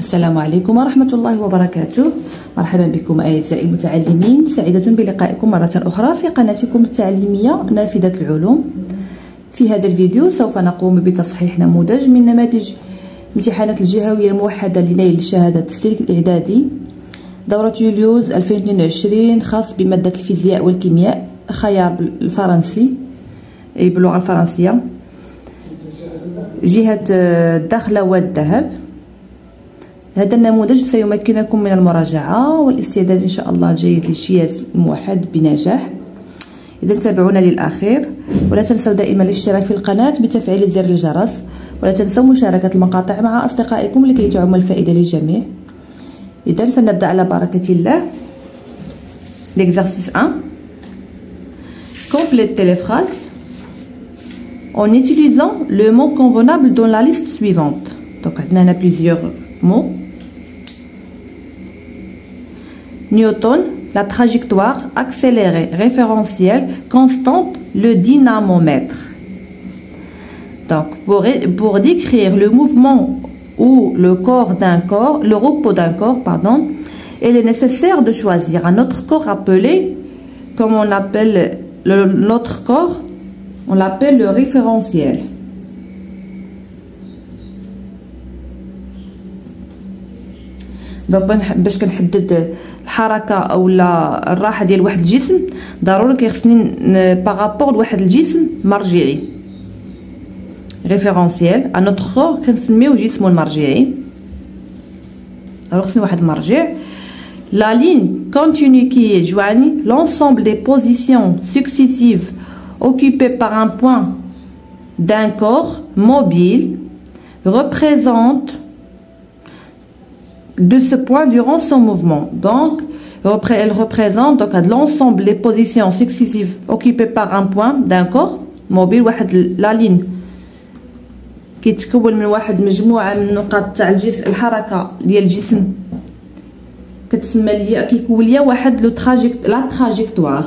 السلام عليكم ورحمة الله وبركاته. مرحبا بكم أعزائي المتعلمين، سعيدة بلقائكم مرة أخرى في قناتكم التعليمية نافذة العلوم. في هذا الفيديو سوف نقوم بتصحيح نموذج من نماذج امتحانات الجهوية الموحدة لنيل شهادة السلك الإعدادي دورة يوليوز 2022، خاص بمادة الفيزياء والكيمياء، خيار بالفرنسي أي باللغة الفرنسية، جهة الدخلة والذهب. هذا النموذج سيمكنكم من المراجعة والاستعداد إن شاء الله الجيد للشياس الموحد بنجاح. إذا تابعونا للأخير، ولا تنسوا دائما الاشتراك في القناة بتفعيل زر الجرس، ولا تنسوا مشاركة المقاطع مع أصدقائكم لكي تعم الفائدة للجميع. إذا فلنبدأ على بركة الله. L'exercice 1. Complétez les phrases en utilisant le mot convenable dans la liste suivante. Donc, on a plusieurs mots. Newton, la trajectoire accélérée, référentielle, constante, le dynamomètre. Donc, pour décrire le mouvement ou le repos d'un corps, pardon, il est nécessaire de choisir un autre corps appelé, comme on appelle notre corps, on l'appelle le référentiel. دونك باش كنحدد الحركه اولا الراحه ديال واحد الجسم، ضروري كيخصني بارابور لواحد الجسم مرجعي. ريفيرونسيال ان اوتر كور كنسميو جسمو المرجعي، ضروري خصني واحد المرجع. La ligne continue qui est joigne l'ensemble des positions successives occupées par un point d'un corps mobile représente de ce point durant son mouvement. Donc, elle représente donc l'ensemble des positions successives occupées par un point d'un corps mobile. La ligne كيتكون من واحد مجموعة من نقاط تاع الجسم، الحركة ديال الجسم كتسمى ليا كيكون ليا واحد لا تراجيكتوار.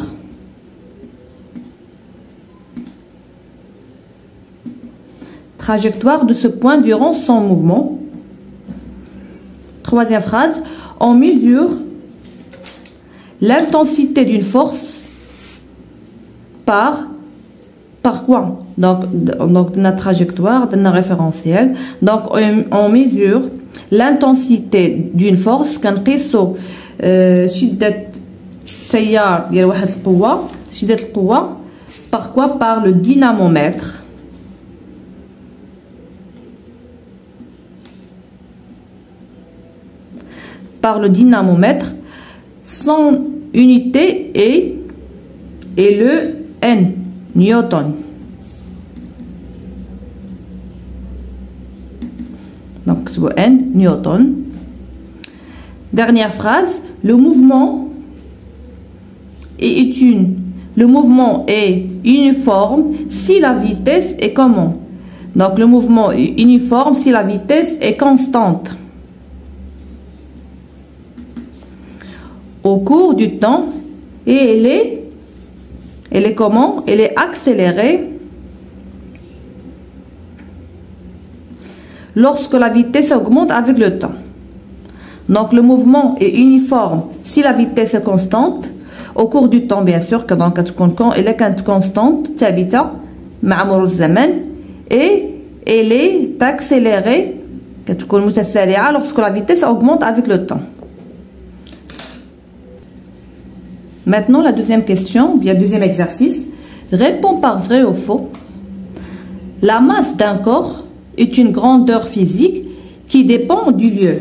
Trajectoire de ce point durant son mouvement. Troisième phrase, on mesure l'intensité d'une force par quoi? Donc notre trajectoire, notre référentiel. Donc on mesure l'intensité d'une force كنقيسو شدة التيار ديال واحد القوة، شدة القوة par quoi? Par le dynamomètre. Par le dynamomètre, son unité est le N, Newton. Donc c'est N, Newton. Dernière phrase, le mouvement est uniforme si la vitesse est comment? Donc le mouvement est uniforme si la vitesse est constante. Au cours du temps, et elle est comment? Elle est accélérée lorsque la vitesse augmente avec le temps. Donc le mouvement est uniforme si la vitesse est constante. Au cours du temps, bien sûr, que donc elle est constante, ثابتة مع مرور الزمن, et elle est accélérée كتكون متسارعة lorsque la vitesse augmente avec le temps. Maintenant, la deuxième question, bien deuxième exercice. Réponds par vrai ou faux. La masse d'un corps est une grandeur physique qui dépend du lieu.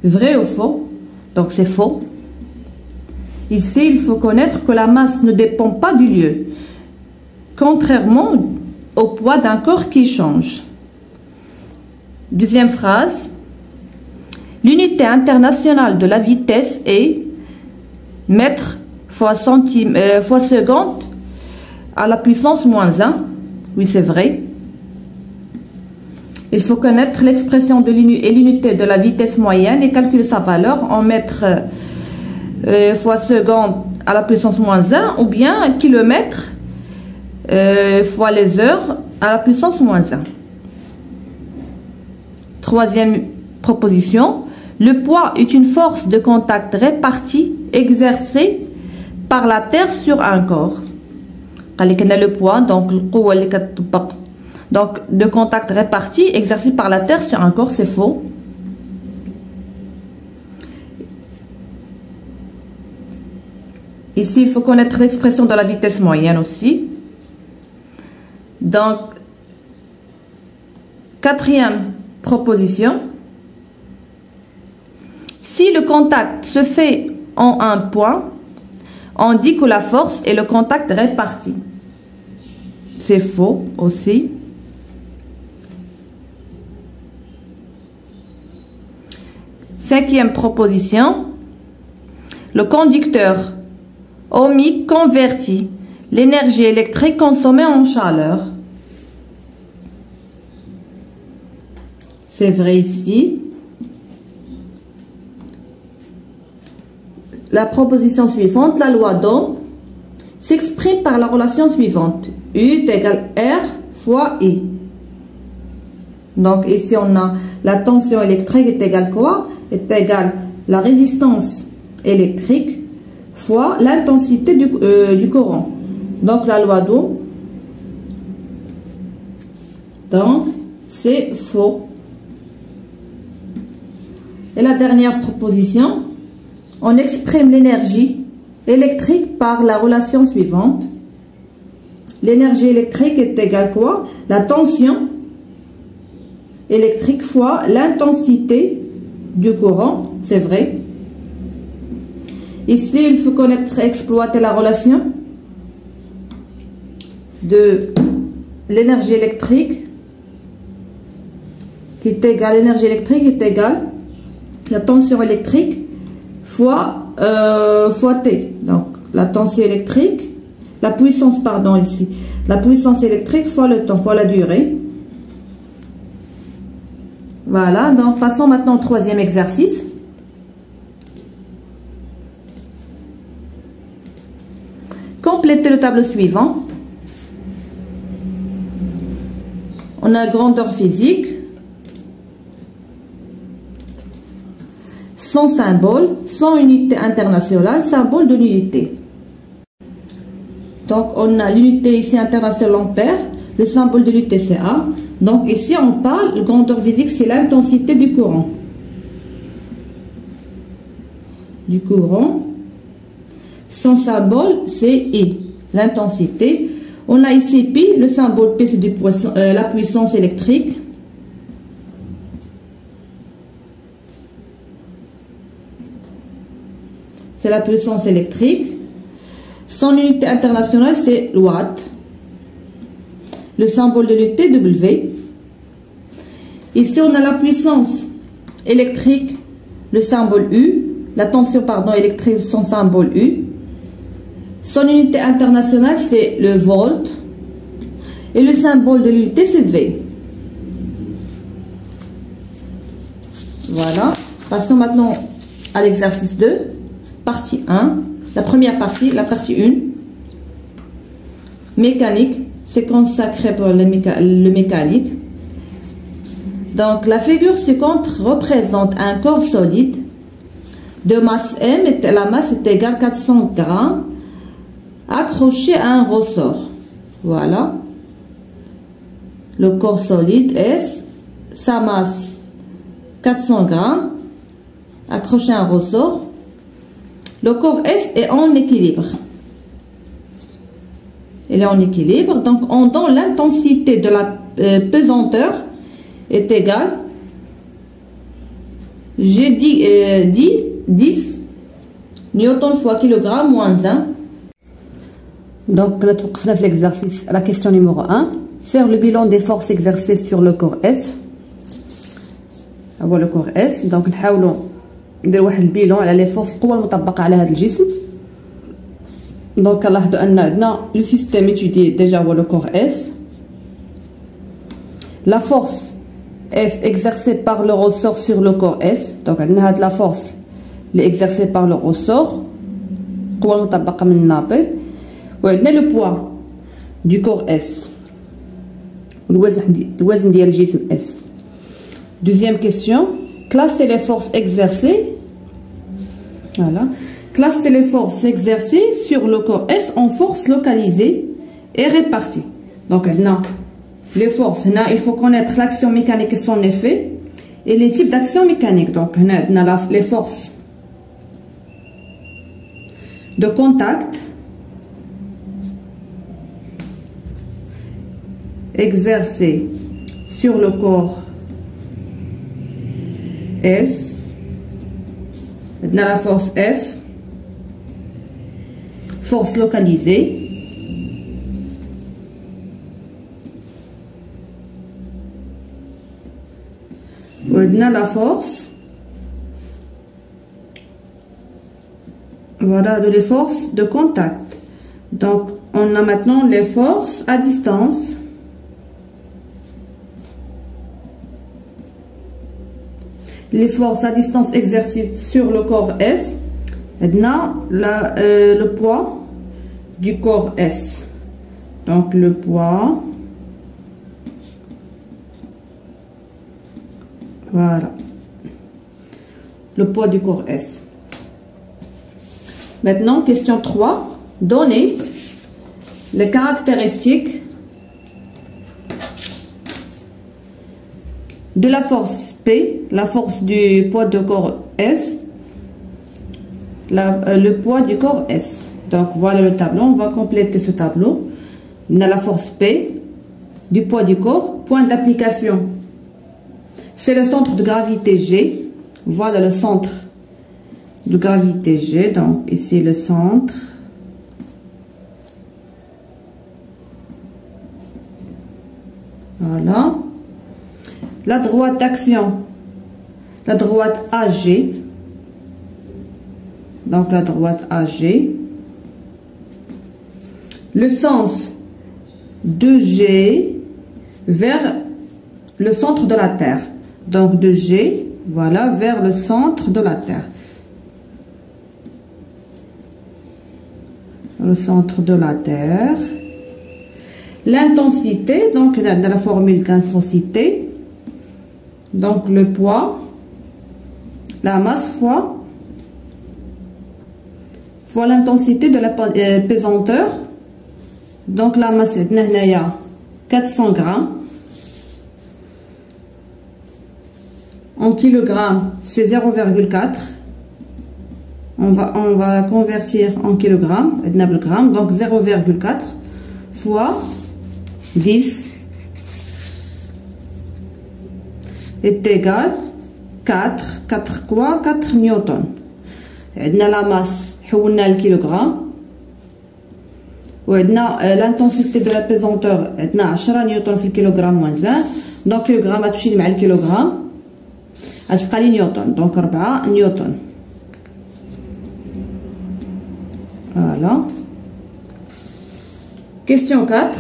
Vrai ou faux? Donc c'est faux. Ici, il faut connaître que la masse ne dépend pas du lieu, contrairement au poids d'un corps qui change. Deuxième phrase. L'unité internationale de la vitesse est mètre fois seconde à la puissance moins 1. Oui, c'est vrai. Il faut connaître l'expression de l'unité de la vitesse moyenne et calculer sa valeur en mètres fois seconde à la puissance moins 1, ou bien kilomètre fois les heures à la puissance moins 1. proposition. Le poids est une force de contact répartie exercée par la Terre sur un corps. Le poids, donc de contact réparti exercé par la Terre sur un corps, c'est faux. Ici, il faut connaître l'expression de la vitesse moyenne aussi. Donc, quatrième proposition. Si le contact se fait en un point, on dit que la force est le contact réparti. C'est faux aussi. Cinquième proposition. Le conducteur ohmique convertit l'énergie électrique consommée en chaleur. C'est vrai ici. La proposition suivante, la loi d'Ohm, s'exprime par la relation suivante. U est égal R fois I. Donc ici on a la tension électrique est égale quoi? Est égale la résistance électrique fois l'intensité du courant. Donc la loi d'Ohm, donc c'est faux. Et la dernière proposition, on exprime l'énergie électrique par la relation suivante. L'énergie électrique est égale quoi? La tension électrique fois l'intensité du courant, c'est vrai. Ici, il faut connaître, exploiter la relation de l'énergie électrique qui est égale, l'énergie électrique est égale la tension électrique fois T. Donc, la tension électrique, la puissance, pardon, ici, la puissance électrique fois le temps, fois la durée. Voilà, donc passons maintenant au troisième exercice. Complétez le tableau suivant. On a grandeur physique, sans symbole, sans unité internationale, symbole de l'unité. Donc on a l'unité ici internationale ampère, le symbole de l'unité c'est A. Donc ici on parle, grandeur physique c'est l'intensité du courant. Du courant. Son symbole c'est I, l'intensité. On a ici pi, le symbole P c'est la puissance électrique. C'est la puissance électrique. Son unité internationale c'est watt. Le symbole de l'unité W. Ici on a la puissance électrique, le symbole U. La tension électrique, son symbole U. Son unité internationale c'est le volt. Et le symbole de l'unité c'est V. Voilà. Passons maintenant à l'exercice 2. Partie 1. La première partie, la partie 1. Mécanique. C'est consacré pour le mécanique. Donc la figure suivante représente un corps solide de masse M, et la masse est égale à 400 grammes, accroché à un ressort. Voilà. Le corps solide S, sa masse 400 grammes, accroché à un ressort. Le corps S est en équilibre. Il est en équilibre. Donc, dont l'intensité de la pesanteur est égale, j'ai dit 10 newton fois kilogramme moins 1. Donc, là, on a l'exercice, la question numéro 1. Faire le bilan des forces exercées sur le corps S. Le corps S. Donc, نحاولوا ندير واحد البيلون على لي فورس القوة المطبقة على هذا الجسم. Donc, نلاحظوا أن عندنا le système étudié déjà هو le corps S. La force F exercée par le ressort sur le corps S. Donc, عندنا هاد la force اللي exercée par le ressort. القوة المطبقة من النابض. وعندنا le poids du corps S. الوزن ديال الجسم S. Deuxième question. classer les forces exercées. Voilà. Classer les forces exercées sur le corps S en forces localisées et réparties. Donc, non. Les forces, il faut connaître l'action mécanique et son effet et les types d'actions mécaniques. Donc, les forces de contact exercées sur le corps S, la force F, force localisée, la force, voilà, les forces de contact. Donc on a maintenant les forces à distance. Les forces à distance exercées sur le corps S, le poids du corps S. Donc le poids, voilà, le poids du corps S. Maintenant, question 3, donner les caractéristiques de la force P, la force du poids du corps S, le poids du corps S. Donc voilà le tableau, on va compléter ce tableau. On a la force P du poids du corps, point d'application. C'est le centre de gravité G. Voilà le centre de gravité G. Donc ici le centre. Voilà. La droite d'action, la droite AG. Donc la droite AG. Le sens de G vers le centre de la Terre. Donc de G, voilà, vers le centre de la Terre. Le centre de la Terre. L'intensité, donc dans la formule d'intensité, donc le poids, la masse fois l'intensité de la pesanteur. Donc la masse est 400 grammes. En kilogrammes, c'est 0,4. On va convertir en kilogrammes, donc 0,4 fois 10 est égal 4 quoi 4 newtons. La masse, on a le kilogramme. L'intensité de la pesanteur est 10 newtons في الكيلوغرام moins 1. Donc kilogramme غتمشي مع الكيلوغرام غتبقى لي نيوتن. Donc 4 نيوتن. Voilà. Question 4.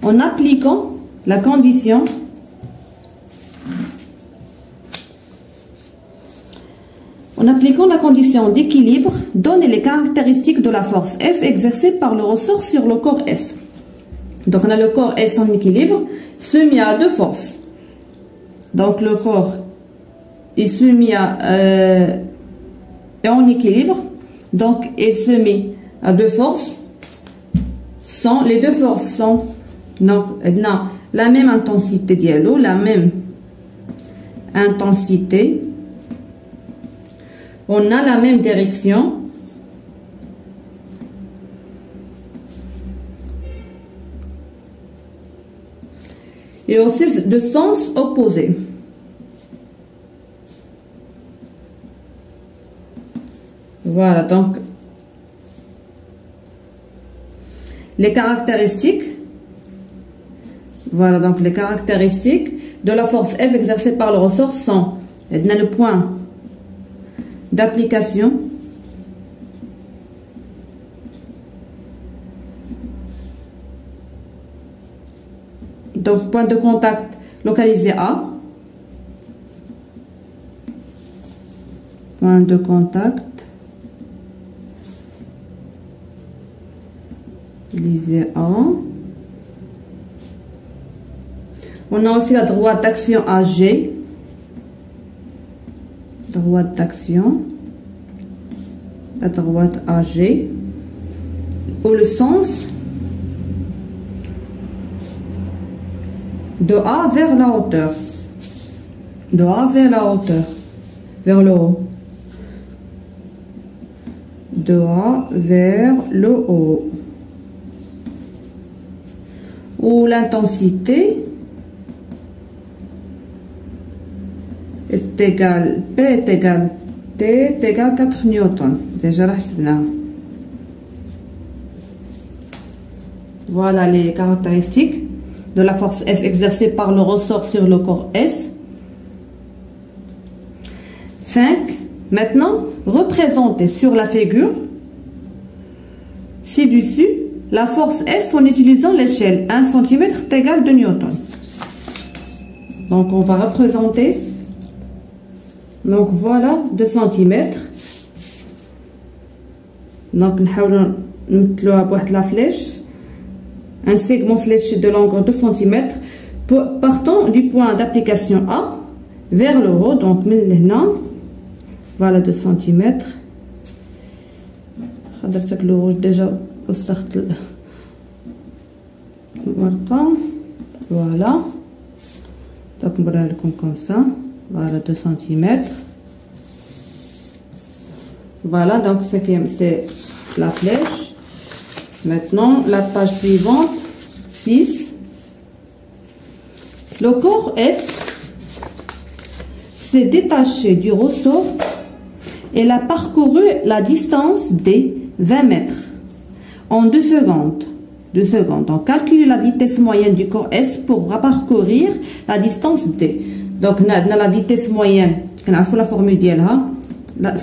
En appliquant la condition d'équilibre, donnez les caractéristiques de la force F exercée par le ressort sur le corps S. Donc on a le corps S en équilibre, soumis à deux forces. Donc le corps est soumis en équilibre, donc il se met à deux forces. Les deux forces sont donc la même intensité dialogue, la même intensité. On a la même direction. Et aussi de sens opposé. Voilà, donc les caractéristiques. Voilà, donc les caractéristiques de la force F exercée par le ressort sont le point d'application, donc point de contact localisé A, point de contact localisé A, On a aussi la droite d'action AG. Droite d'action. La droite AG. Ou le sens de A vers la hauteur. De A vers la hauteur. Vers le haut. De A vers le haut. Où l'intensité est égale, P est égal T est égal 4 newtons. Déjà là, voilà les caractéristiques de la force F exercée par le ressort sur le corps S. 5. Maintenant, représenter sur la figure ci-dessus la force F en utilisant l'échelle 1 cm est égal 2 newtons. Donc on va représenter. Donc voilà 2 cm. Donc نحاولوا نمثلوها بواحد la flèche. Un segment fléché de longueur 2 cm partant du point d'application A vers le haut. Donc voilà 2 cm. خدرت le rouge déjà وسخت الورقة. Voilà. Donc نبرها لكم comme ça. Voilà 2 cm. Voilà, donc c'est la flèche. Maintenant, la page suivante, 6. Le corps S s'est détaché du ressort et a parcouru la distance des 20 mètres en 2 secondes. 2 secondes. Donc, calculez la vitesse moyenne du corps S pour parcourir la distance D. Donc, on a la vitesse moyenne. On a la formule d'ILA. La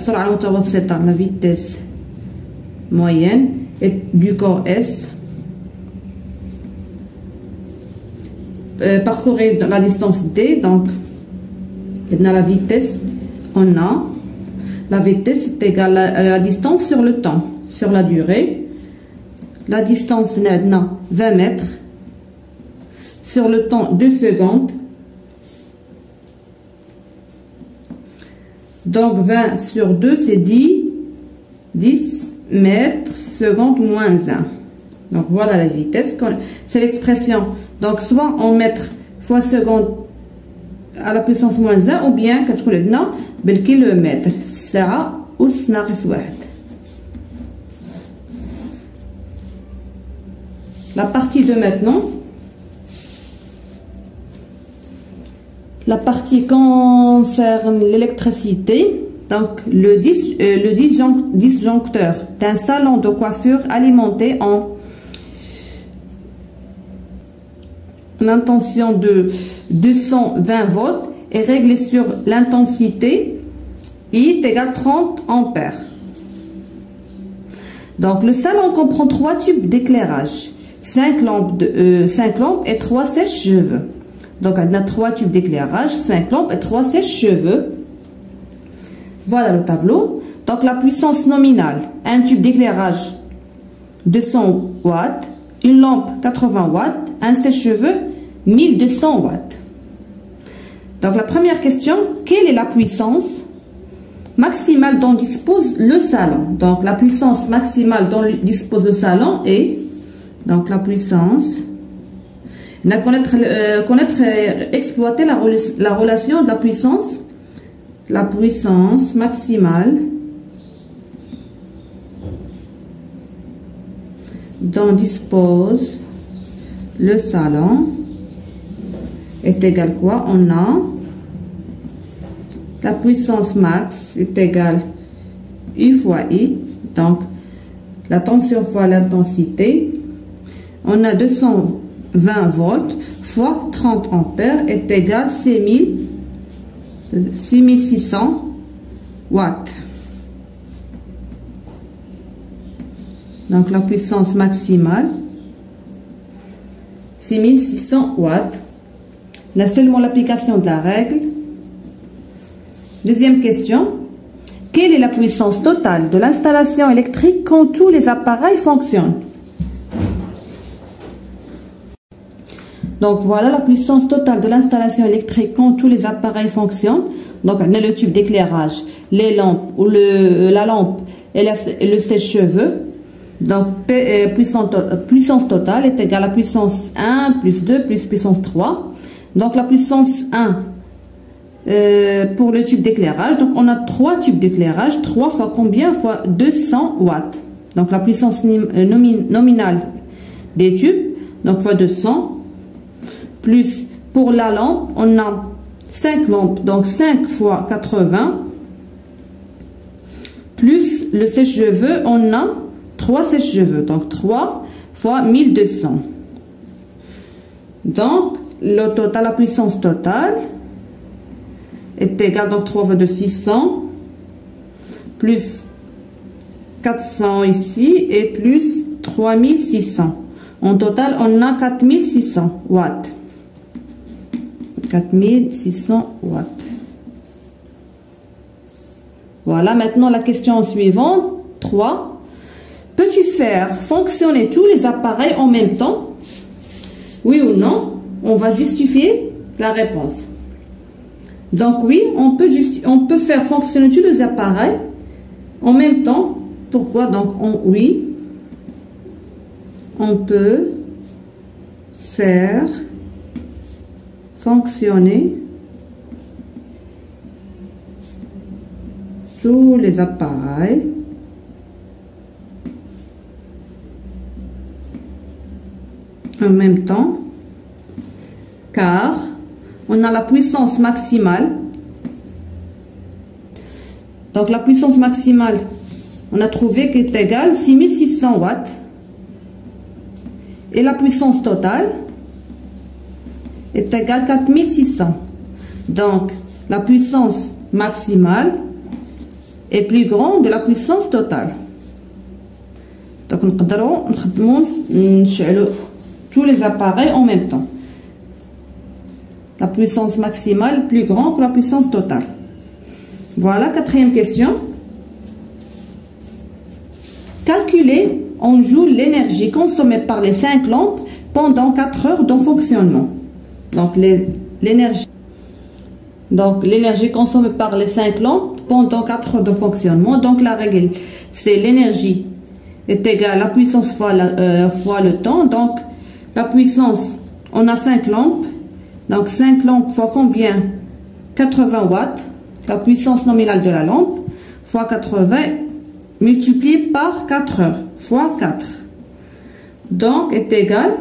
vitesse moyenne du corps S. Parcourir la distance D. Donc, on a la vitesse. On a la vitesse est égale à la distance sur le temps, sur la durée. La distance est 20 mètres. Sur le temps 2 secondes. Donc 20 sur 2 c'est 10 mètres seconde moins 1. Donc voilà la vitesse. C'est l'expression. Donc soit en mètres fois seconde à la puissance moins 1 ou bien quand on est بالكيلومتر الساعة أس ناقص 1. La partie de maintenant. La partie concerne l'électricité. Donc, le disjoncteur d'un salon de coiffure alimenté en intention de 220 volts est réglé sur l'intensité I est égale 30 ampères. Donc, le salon comprend 3 tubes d'éclairage, 5 lampes et 3 sèche-cheveux. Donc, on a 3 tubes d'éclairage, 5 lampes et 3 sèche-cheveux. Voilà le tableau. Donc, la puissance nominale, un tube d'éclairage 200 watts, une lampe 80 watts, un sèche-cheveux 1200 watts. Donc, la première question, quelle est la puissance maximale dont dispose le salon? Donc, la puissance maximale dont dispose le salon est, donc la puissance, exploiter la relation de la puissance maximale dont dispose le salon est égal quoi? On a la puissance max est égale U fois I, donc la tension fois l'intensité. On a 220 volts fois 30 ampères est égal 6600 watts. Donc la puissance maximale 6600 watts. Là seulement l'application de la règle. Deuxième question. Quelle est la puissance totale de l'installation électrique quand tous les appareils fonctionnent? Donc voilà la puissance totale de l'installation électrique quand tous les appareils fonctionnent. Donc on a le tube d'éclairage, les lampes ou la lampe et le sèche-cheveux. Donc puissance totale est égale à puissance 1 plus 2 plus puissance 3. Donc la puissance 1 pour le tube d'éclairage. Donc on a 3 tubes d'éclairage. 3 fois combien? Fois 200 watts. Donc la puissance nominale des tubes. Donc fois 200. Plus pour la lampe, on a 5 lampes. Donc 5 fois 80. Plus le sèche-cheveux, on a 3 sèche-cheveux. Donc 3 fois 1200. Donc le total, la puissance totale est égale, donc 3 fois 2, 600, plus 400 ici, et plus 3600. En total, on a 4600 watts. 4600 watts. Voilà, maintenant la question suivante, 3. Peux-tu faire fonctionner tous les appareils en même temps? Oui ou non? On va justifier la réponse. Donc oui, on peut faire fonctionner tous les appareils en même temps. Pourquoi? Donc oui, on peut faire fonctionner tous les appareils en même temps, car on a la puissance maximale. Donc la puissance maximale, on a trouvé qu'elle est égale à 6600 watts. Et la puissance totale est égale à 4600. Donc la puissance maximale est plus grande de la puissance totale. Donc nous pouvons nch'alou tous les appareils en même temps. La puissance maximale est plus grande que la puissance totale. Voilà, 4e question. Calculer en joules l'énergie consommée par les 5 lampes pendant 4 heures de fonctionnement. Donc l'énergie consommée par les 5 lampes pendant 4 heures de fonctionnement. Donc la règle, c'est l'énergie est égale à la puissance fois le temps. Donc la puissance, on a 5 lampes. Donc 5 lampes fois combien? 80 watts. La puissance nominale de la lampe fois 80 multiplié par 4 heures fois 4. Donc est égal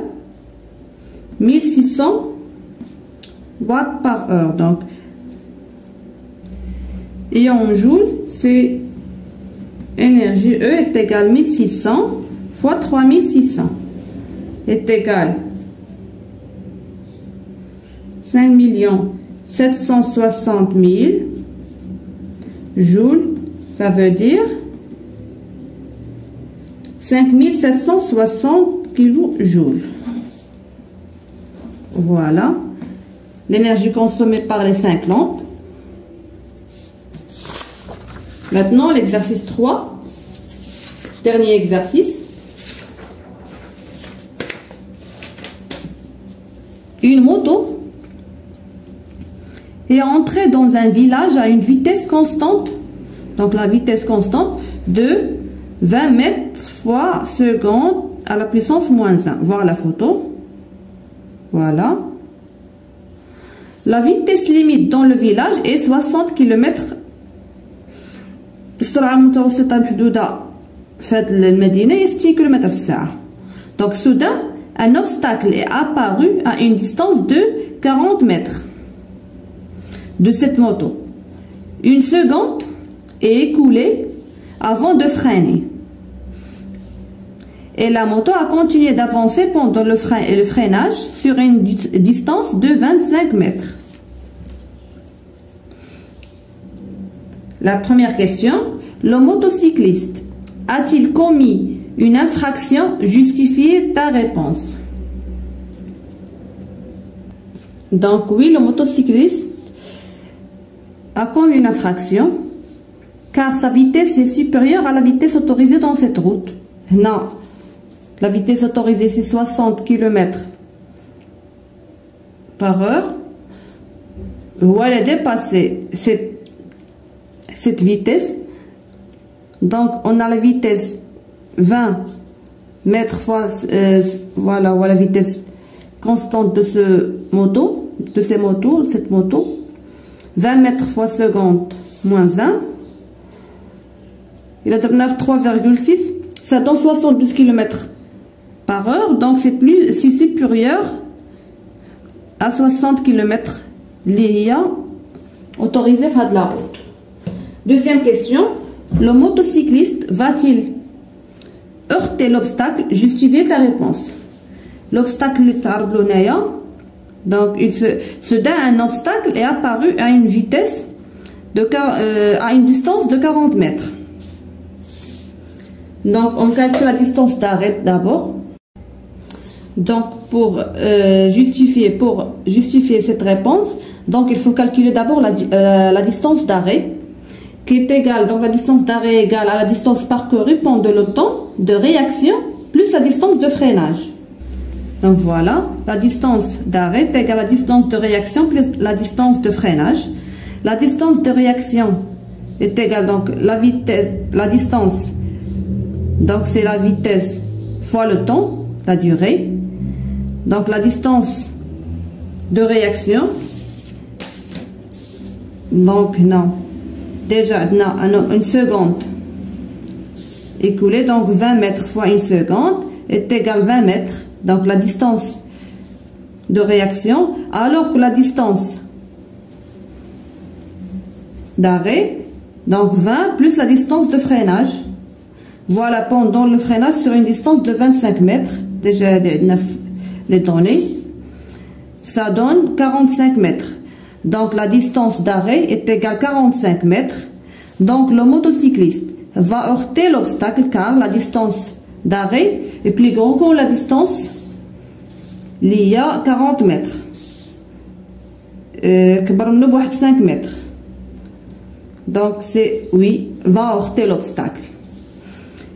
1600 watts par heure. Donc et en joules, c'est énergie E est égal 1600 fois 3600 est égal 5 760 000 joules. Ça veut dire 5760 kilojoules. Voilà l'énergie consommée par les 5 lampes. Maintenant l'exercice 3, dernier exercice. Une moto est entrée dans un village à une vitesse constante. Donc la vitesse constante de 20 mètres fois seconde à la puissance moins 1. Voir la photo. Voilà. La vitesse limite dans le village est 60 km. السرعة المتوسطة المحدودة في هذه المدينة هي 60 km في الساعة. Donc soudain, un obstacle est apparu à une distance de 40 mètres de cette moto. Une seconde est écoulée avant de freiner. Et la moto a continué d'avancer pendant le freinage sur une distance de 25 mètres. La première question, le motocycliste a-t-il commis une infraction? Justifie ta réponse. Donc oui, le motocycliste a commis une infraction car sa vitesse est supérieure à la vitesse autorisée dans cette route. Non, la vitesse autorisée c'est 60 km par heure. Voilà, dépasser cette vitesse. Donc on a la vitesse 20 mètres fois voilà la vitesse constante de cette moto, 20 mètres fois seconde moins 1. Il a 3,6, ça donne 72 km par heure. Donc c'est supérieur à 60 km autorisé à de la route. Deuxième question, le motocycliste va-t-il heurter l'obstacle? Justifiez ta réponse. L'obstacle est tardonaya, donc il se donne un obstacle est apparu à une vitesse à une distance de 40 mètres. Donc on calcule la distance d'arrêt d'abord. Donc pour justifier cette réponse, donc il faut calculer d'abord la distance d'arrêt, qui est égale, donc la distance d'arrêt est égale à la distance parcourue pendant le temps de réaction plus la distance de freinage. Donc voilà, la distance d'arrêt est égale à la distance de réaction plus la distance de freinage. La distance de réaction est égale donc la distance, donc c'est la vitesse fois le temps, la durée. Donc la distance de réaction, donc non, déjà une seconde écoulée, donc 20 mètres fois une seconde est égale 20 mètres, donc la distance de réaction, alors que la distance d'arrêt, donc 20 plus la distance de freinage, voilà, pendant le freinage sur une distance de 25 mètres, déjà les données, ça donne 45 mètres. Donc la distance d'arrêt est égale à 45 mètres. Donc le motocycliste va heurter l'obstacle car la distance d'arrêt est plus grande que la distance liée à 40 mètres. كبر منه ب 5 mètres. Donc c'est oui, va heurter l'obstacle.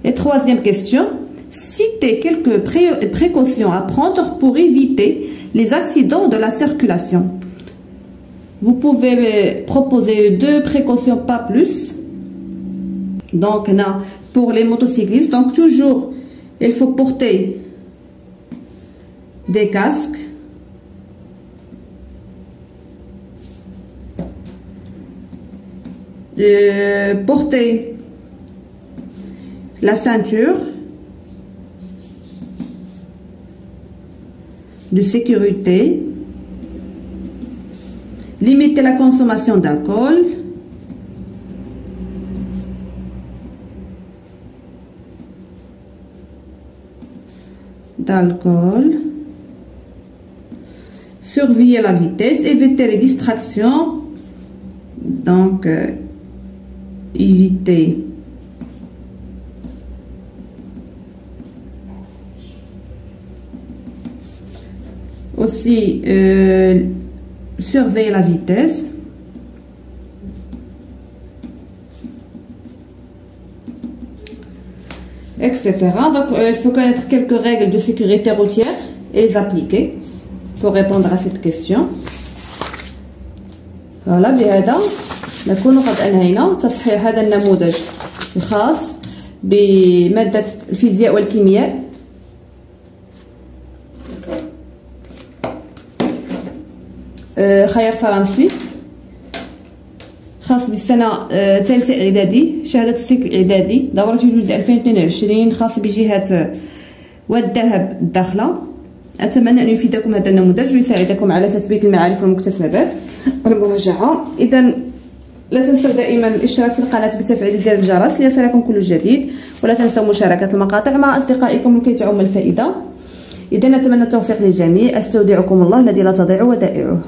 Et troisième question, citez quelques précautions à prendre pour éviter les accidents de la circulation. Vous pouvez proposer 2 précautions, pas plus. Donc là, pour les motocyclistes, donc toujours il faut porter des casques, porter la ceinture de sécurité, limiter la consommation d'alcool, surveiller la vitesse, éviter les distractions, donc éviter aussi surveiller la vitesse, etc. Donc il faut connaître quelques règles de sécurité routière et les appliquer pour répondre à cette question. Voilà, بهذا نكون قد أنهينا تصحيح هذا النموذج الخاص بمادة الفيزياء والكيمياء. خيار فرنسي خاص بالسنة ثالثة إعدادي، شهادة السلك الإعدادي، دورة جلوس 2022، خاص بجهة والذهب الداخلة. أتمنى أن يفيدكم هذا النموذج ويساعدكم على تثبيت المعارف والمكتسبات والمراجعة. إذا لا تنسوا دائما الاشتراك في القناة بتفعيل زر الجرس ليصلكم كل جديد، ولا تنسوا مشاركة المقاطع مع أصدقائكم لكي تعم الفائدة. إذا نتمنى التوفيق للجميع. أستودعكم الله الذي لا تضيع ودائعه.